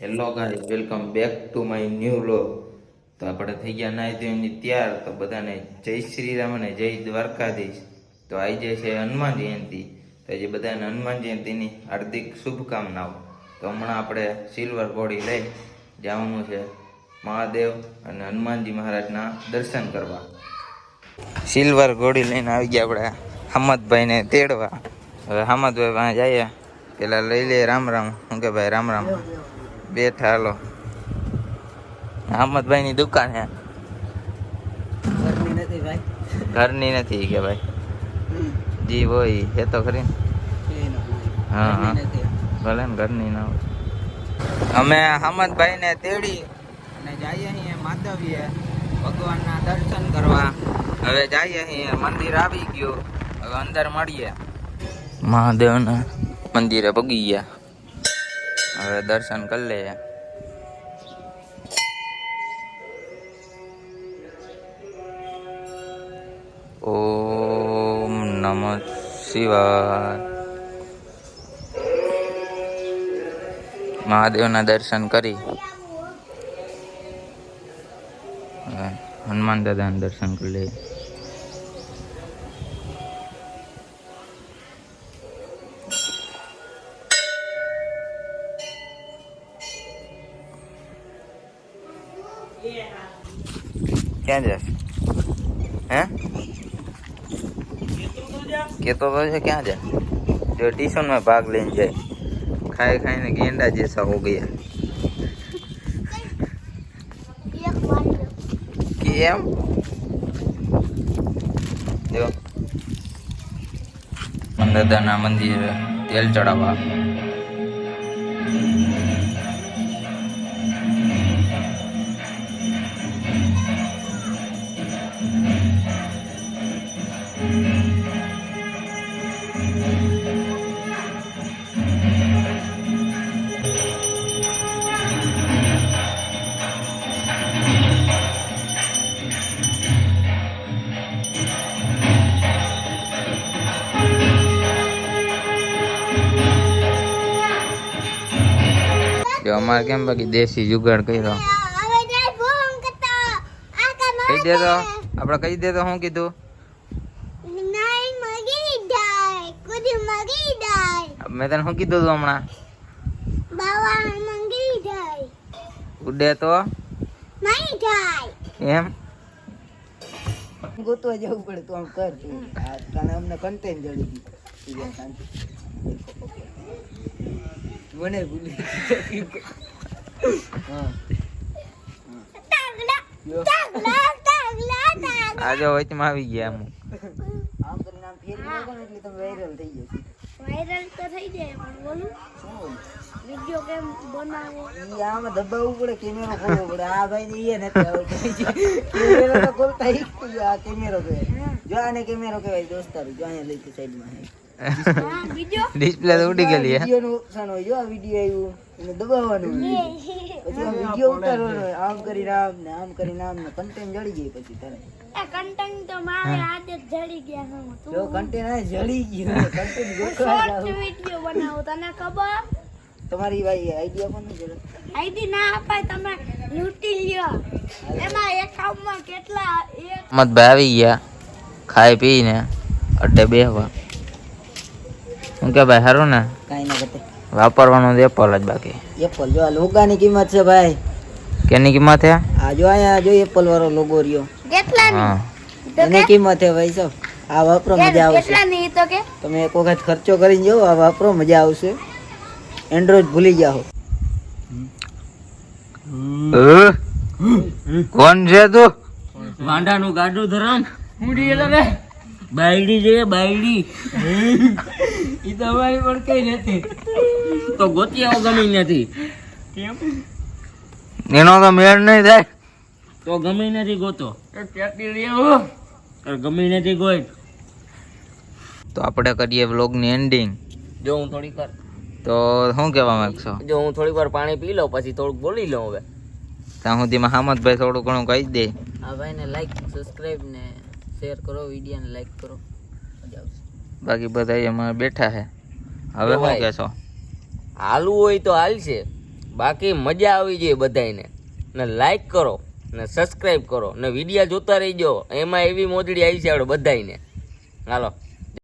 Hello guys, welcome back to my new vlog. તો આપણે થઈ ગયા નાઈ ધોઈને તૈયાર. તો બધાને જય શ્રી રામ અને જય દ્વારકાધીશ. તો આજે છે હનુમાન જયંતિ. તો આજે બધાને હનુમાન જયંતિની હાર્દિક શુભકામનાઓ. તો હમણાં આપણે સિલ્વર ઘોડી લઈ જવાનું છે મહાદેવ અને હનુમાનજી મહારાજના દર્શન કરવા. સિલ્વર ઘોડી લઈને આવી ગયા આપણે હામદભાઈને તેડવા. હવે હામદભાઈ પાસે જઈએ, પેલા લઈ લે રામ રામ. શું કે ભાઈ, રામ રામ. બેઠા હાલો. અહમદભાઈ ની દુકાન હે. ઘરની નથી કે ભાઈ, જી હોય હે તો ખરી. હા હા, ભલે ને ઘરની ના હોય. અમે અહમદભાઈ ને તેડી અને જઈએ અહીંયા માધવીએ ભગવાનના દર્શન કરવા. હવે જઈએ અહીંયા, મંદિર આવી ગયું. હવે અંદર મળીએ. મહાદેવના મંદિરે પગી ગયા. હવે દર્શન કરી લઈએ. ઓમ નમઃ શિવાય. મહાદેવના દર્શન કરી હનુમાન દાદાના દર્શન કરી લઈએ. ક્યાં જશે? હે કેતો તો છે ક્યાં જાય? जो ट्यूशन में भाग लेने जाए, खाए खाए गेंडा जैसा हो गया. केम जो दादा मंदिर तेल चढ़ावा. जो हमारे केम बाकी देसी जुगाड़ કર્યો. કહી દે તો આપણે, કહી દે તો. શું કીધું? મેં તને શું કીધું તું હમણાં? ઉડે તો એમ ગોતવા જવું પડે તો આમ કર. કારણ અમને કન્ટેન્ટ જડી ગયું. મને ભૂલી આજે વચમાં આવી ગયા. આમ કરીને આમ ફેર નાખો ને એટલે તમે વાયરલ થઈ જશે. વાયરલ તો થઈ જાય, પણ બોલું વિડિયો કેમ બનાવો ઈ આમાં દબાવવું પડે, કેમેરો ખોલવો પડે. આ ભાઈ ને ઈ નથી આવડતું. કેમેરો તો ખોલતા શીખી ગયો. આ કેમેરો કહેવાય. જો આને કેમેરો કહેવાય દોસ્તારો. જો અહીંયા લઈ સાઈડમાં હે. હા વિડિયો ડિસ્પ્લે તો ઉડી ગયેલી હે. વિડિયો નું ઓપ્શન હોય. જો આ વિડિયો આવ્યું એને દબાવવાનું હોય. પછી આ વિડિયો ઉતારવાનો હોય. આમ કરીને આમ ને આમ કરીને આમ ને કન્ટેન્ટ જડી જાય. પછી તારે આ કન્ટેન્ટ તો મારે આજે જ જડી ગયા છે. જો કન્ટેન્ટ આ જડી ગયું. કન્ટેન્ટ ગોખવા શોર્ટ જાવ. વિડિયો બનાવો. તને ખબર? તમારી ભાઈ આઈડિયા પણ જરા આઈડી ના અપાય, તમે લૂંટી લ્યો. એમાં એકાઉન્ટમાં કેટલા અહમદભાઈ આવી ગયા ખાઈ પીને અડ્ડે બેહવા. શું કે ભાઈ, સારું ને? કાઈ ના ઘટે. વાપરવાનું તો એપલ જ બાકી. એપલ જો આ લોગાની કિંમત છે ભાઈ. કેની કિંમત હે? આ જો અહીંયા જો એપલ વાળો લોગો રહ્યો. કેટલાની? હા, એની કિંમત હે ભાઈ સાહેબ. આ વાપરો મજા આવશે. કેટલાની તો કે તમે એક વખત ખર્ચો કરીને જો, આ વાપરો મજા આવશે. એન્ડ્રોઈડ ભૂલી જાઓ. કોણ છે તું? વાંડાનું ગાડું ધરામ મુડી એટલે બાયડી છે. બાયડી ઈ તમારી પણ કઈ નથી તો ગોતી આવો. ગમી નથી કેમ? એનો તો મેળ નહીં થાય. તો ગમી નથી ગોતો તો ચાટી લઈ આવો. ગમી નથી ગોઈ તો આપણે કરીએ વ્લોગની એન્ડિંગ. જો હું થોડીક વાર શું કહેવા માંગશો? પાણી પી લઉં, પછી થોડુંક બોલી લઉં. હવે ત્યાં સુધીમાં હામદભાઈ થોડું ઘણું કહી દે. આ ભાઈને લાઈક સબસ્ક્રાઇબ ને શેર કરો, વિડિયો ને લાઈક કરો, મજા આવશે. બાકી બધા એમાં બેઠા છે. હવે શું કહેશો? હાલવું હોય તો હાલશે, બાકી મજા આવી જોઈએ બધાને. ને લાઈક કરો ને સબસ્ક્રાઈબ કરો ને વિડીયો જોતા રહીજો. એમાં એવી મોજડી આવી છે આપણે બધાને. હાલો.